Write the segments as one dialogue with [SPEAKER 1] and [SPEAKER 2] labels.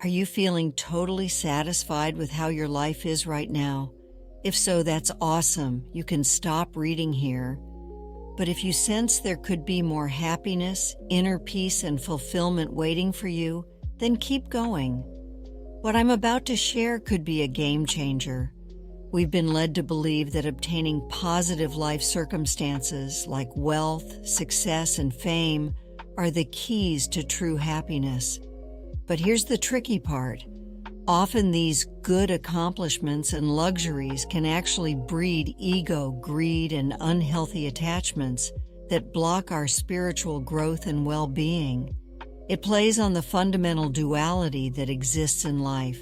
[SPEAKER 1] Are you feeling totally satisfied with how your life is right now? If so, that's awesome. You can stop reading here. But if you sense there could be more happiness, inner peace, and fulfillment waiting for you, then keep going. What I'm about to share could be a game changer. We've been led to believe that obtaining positive life circumstances like wealth, success, and fame are the keys to true happiness. But here's the tricky part. Often these good accomplishments and luxuries can actually breed ego, greed, and unhealthy attachments that block our spiritual growth and well-being. It plays on the fundamental duality that exists in life.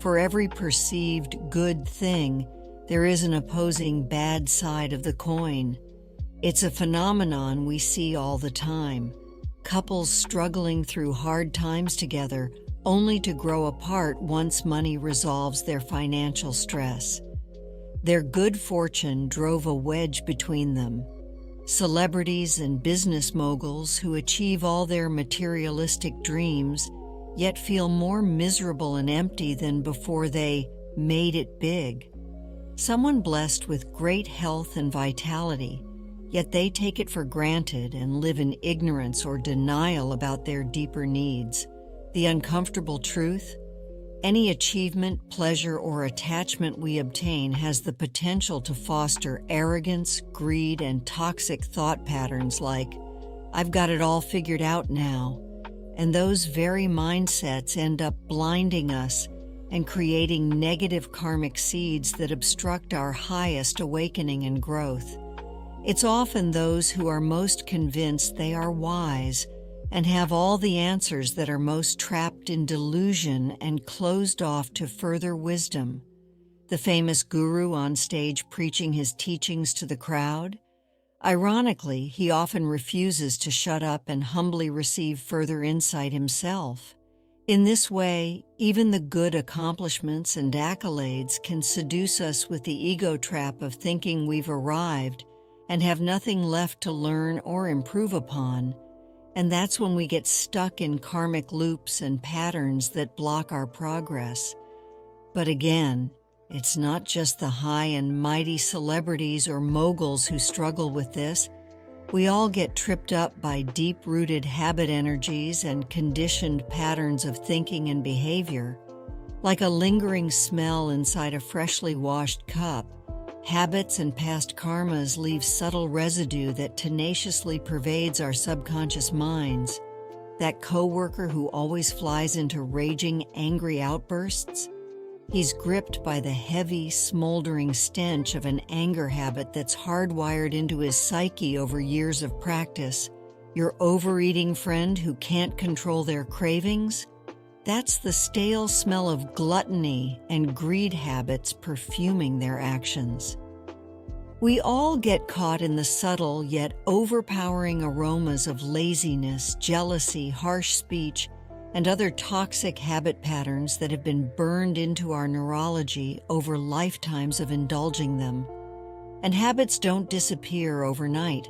[SPEAKER 1] For every perceived good thing, there is an opposing bad side of the coin. It's a phenomenon we see all the time. Couples struggling through hard times together only to grow apart once money resolves their financial stress. Their good fortune drove a wedge between them. Celebrities and business moguls who achieve all their materialistic dreams yet feel more miserable and empty than before they made it big. Someone blessed with great health and vitality, yet they take it for granted and live in ignorance or denial about their deeper needs. The uncomfortable truth? Any achievement, pleasure, or attachment we obtain has the potential to foster arrogance, greed, and toxic thought patterns like, "I've got it all figured out now." And those very mindsets end up blinding us and creating negative karmic seeds that obstruct our highest awakening and growth. It's often those who are most convinced they are wise and have all the answers that are most trapped in delusion and closed off to further wisdom. The famous guru on stage preaching his teachings to the crowd? Ironically, he often refuses to shut up and humbly receive further insight himself. In this way, even the good accomplishments and accolades can seduce us with the ego trap of thinking we've arrived and have nothing left to learn or improve upon. And that's when we get stuck in karmic loops and patterns that block our progress. But again, it's not just the high and mighty celebrities or moguls who struggle with this. We all get tripped up by deep-rooted habit energies and conditioned patterns of thinking and behavior. Like a lingering smell inside a freshly washed cup, habits and past karmas leave subtle residue that tenaciously pervades our subconscious minds. That coworker who always flies into raging, angry outbursts? He's gripped by the heavy, smoldering stench of an anger habit that's hardwired into his psyche over years of practice. Your overeating friend who can't control their cravings? That's the stale smell of gluttony and greed habits perfuming their actions. We all get caught in the subtle yet overpowering aromas of laziness, jealousy, harsh speech, and other toxic habit patterns that have been burned into our neurology over lifetimes of indulging them. And habits don't disappear overnight.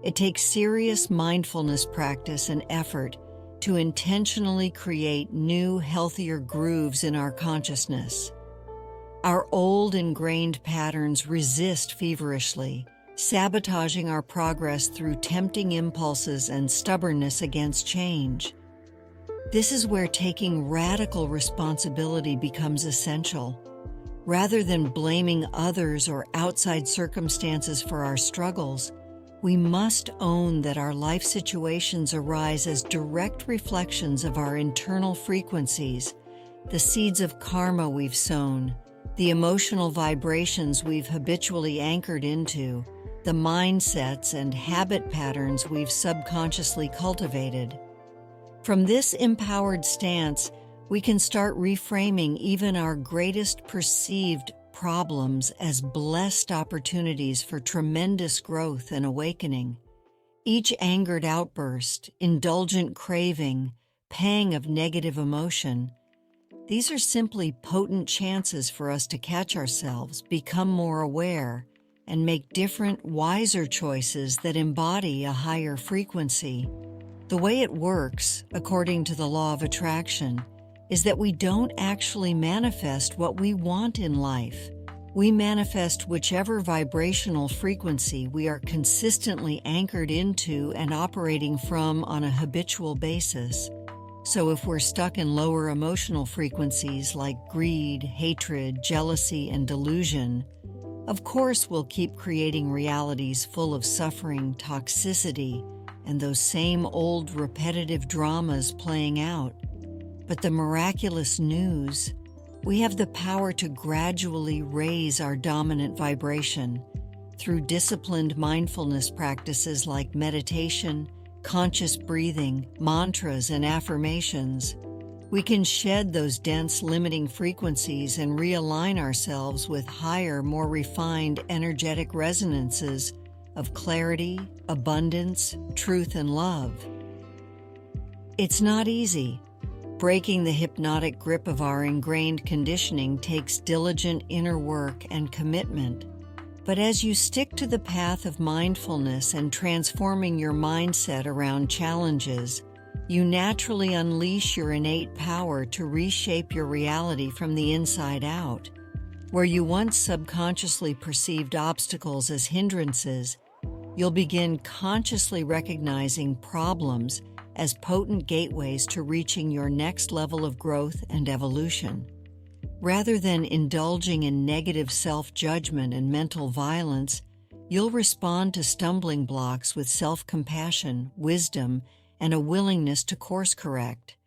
[SPEAKER 1] It takes serious mindfulness practice and effort to intentionally create new, healthier grooves in our consciousness. Our old ingrained patterns resist feverishly, sabotaging our progress through tempting impulses and stubbornness against change. This is where taking radical responsibility becomes essential. Rather than blaming others or outside circumstances for our struggles, we must own that our life situations arise as direct reflections of our internal frequencies, the seeds of karma we've sown, the emotional vibrations we've habitually anchored into, the mindsets and habit patterns we've subconsciously cultivated. From this empowered stance, we can start reframing even our greatest perceived problems as blessed opportunities for tremendous growth and awakening. Each angered outburst, indulgent craving, pang of negative emotion, these are simply potent chances for us to catch ourselves, become more aware, and make different, wiser choices that embody a higher frequency. The way it works, according to the law of attraction, is that we don't actually manifest what we want in life. We manifest whichever vibrational frequency we are consistently anchored into and operating from on a habitual basis. So if we're stuck in lower emotional frequencies like greed, hatred, jealousy, and delusion, of course we'll keep creating realities full of suffering, toxicity, and those same old repetitive dramas playing out. But the miraculous news, we have the power to gradually raise our dominant vibration through disciplined mindfulness practices like meditation, conscious breathing, mantras, and affirmations. We can shed those dense limiting frequencies and realign ourselves with higher, more refined energetic resonances of clarity, abundance, truth, and love. It's not easy. Breaking the hypnotic grip of our ingrained conditioning takes diligent inner work and commitment. But as you stick to the path of mindfulness and transforming your mindset around challenges, you naturally unleash your innate power to reshape your reality from the inside out. Where you once subconsciously perceived obstacles as hindrances, you'll begin consciously recognizing problems as potent gateways to reaching your next level of growth and evolution. Rather than indulging in negative self-judgment and mental violence, you'll respond to stumbling blocks with self-compassion, wisdom, and a willingness to course correct.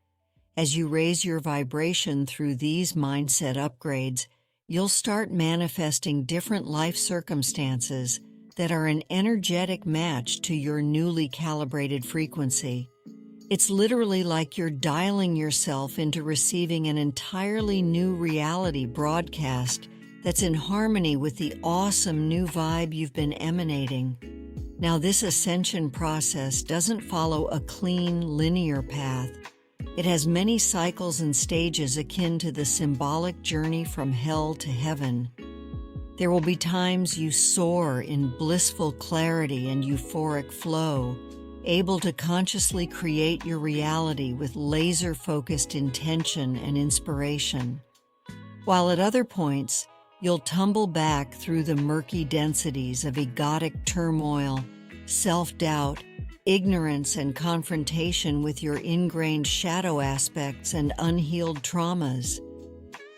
[SPEAKER 1] As you raise your vibration through these mindset upgrades, you'll start manifesting different life circumstances that are an energetic match to your newly calibrated frequency. It's literally like you're dialing yourself into receiving an entirely new reality broadcast that's in harmony with the awesome new vibe you've been emanating. Now, this ascension process doesn't follow a clean, linear path. It has many cycles and stages akin to the symbolic journey from hell to heaven. There will be times you soar in blissful clarity and euphoric flow, able to consciously create your reality with laser-focused intention and inspiration. While at other points, you'll tumble back through the murky densities of egotic turmoil, self-doubt, ignorance, and confrontation with your ingrained shadow aspects and unhealed traumas.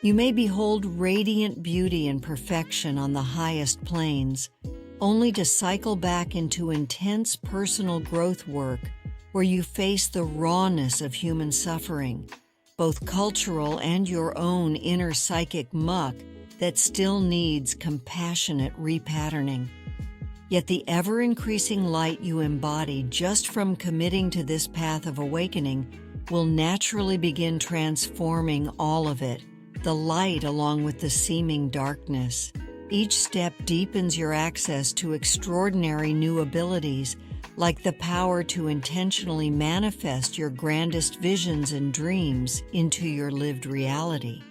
[SPEAKER 1] You may behold radiant beauty and perfection on the highest planes, only to cycle back into intense personal growth work where you face the rawness of human suffering, both cultural and your own inner psychic muck that still needs compassionate repatterning. Yet the ever-increasing light you embody just from committing to this path of awakening will naturally begin transforming all of it, the light along with the seeming darkness. Each step deepens your access to extraordinary new abilities, like the power to intentionally manifest your grandest visions and dreams into your lived reality.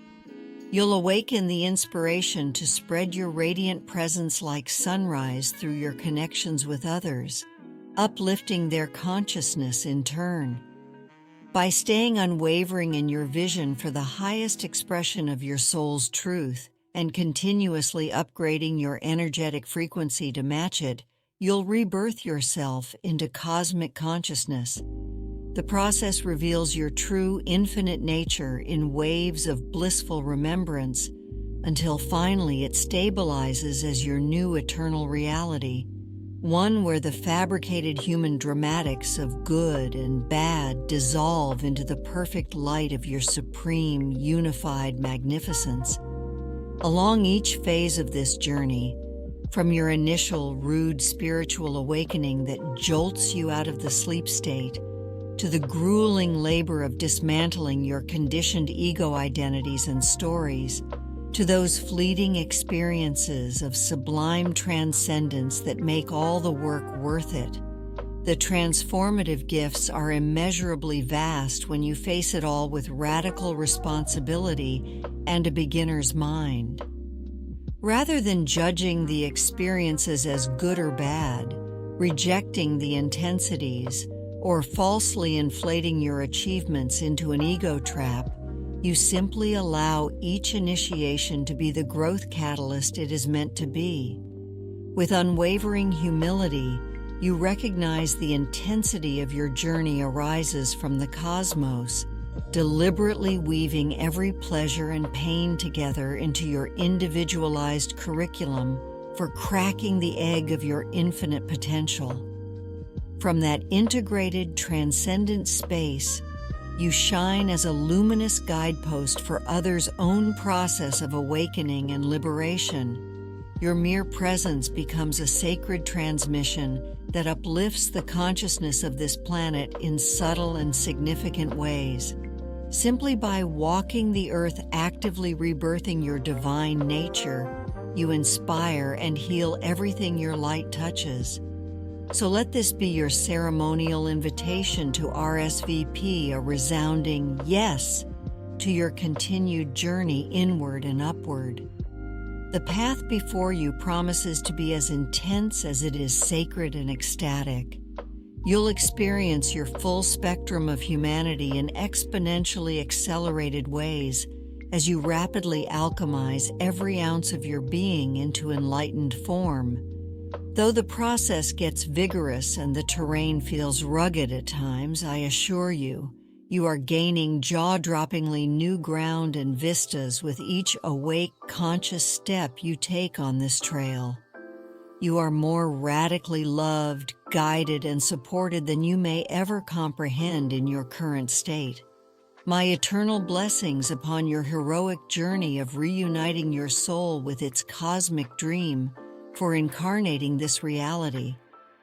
[SPEAKER 1] You'll awaken the inspiration to spread your radiant presence like sunrise through your connections with others, uplifting their consciousness in turn. By staying unwavering in your vision for the highest expression of your soul's truth and continuously upgrading your energetic frequency to match it, you'll rebirth yourself into cosmic consciousness. The process reveals your true infinite nature in waves of blissful remembrance until finally it stabilizes as your new eternal reality, one where the fabricated human dramatics of good and bad dissolve into the perfect light of your supreme, unified magnificence. Along each phase of this journey, from your initial rude spiritual awakening that jolts you out of the sleep state, to the grueling labor of dismantling your conditioned ego identities and stories, to those fleeting experiences of sublime transcendence that make all the work worth it. The transformative gifts are immeasurably vast when you face it all with radical responsibility and a beginner's mind. Rather than judging the experiences as good or bad, rejecting the intensities, or falsely inflating your achievements into an ego trap, You simply allow each initiation to be the growth catalyst it is meant to be. With unwavering humility, you recognize the intensity of your journey arises from the cosmos, deliberately weaving every pleasure and pain together into your individualized curriculum for cracking the egg of your infinite potential. From that integrated, transcendent space, you shine as a luminous guidepost for others' own process of awakening and liberation. Your mere presence becomes a sacred transmission that uplifts the consciousness of this planet in subtle and significant ways. Simply by walking the earth, actively rebirthing your divine nature, you inspire and heal everything your light touches. So let this be your ceremonial invitation to RSVP, a resounding yes to your continued journey inward and upward. The path before you promises to be as intense as it is sacred and ecstatic. You'll experience your full spectrum of humanity in exponentially accelerated ways as you rapidly alchemize every ounce of your being into enlightened form. Though the process gets vigorous and the terrain feels rugged at times, I assure you, you are gaining jaw-droppingly new ground and vistas with each awake, conscious step you take on this trail. You are more radically loved, guided, and supported than you may ever comprehend in your current state. My eternal blessings upon your heroic journey of reuniting your soul with its cosmic dream for incarnating this reality.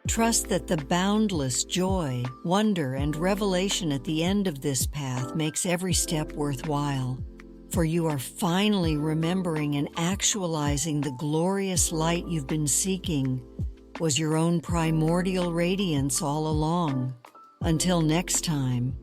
[SPEAKER 1] Trust that the boundless joy, wonder, and revelation at the end of this path makes every step worthwhile, for you are finally remembering and actualizing the glorious light you've been seeking was your own primordial radiance all along. Until next time.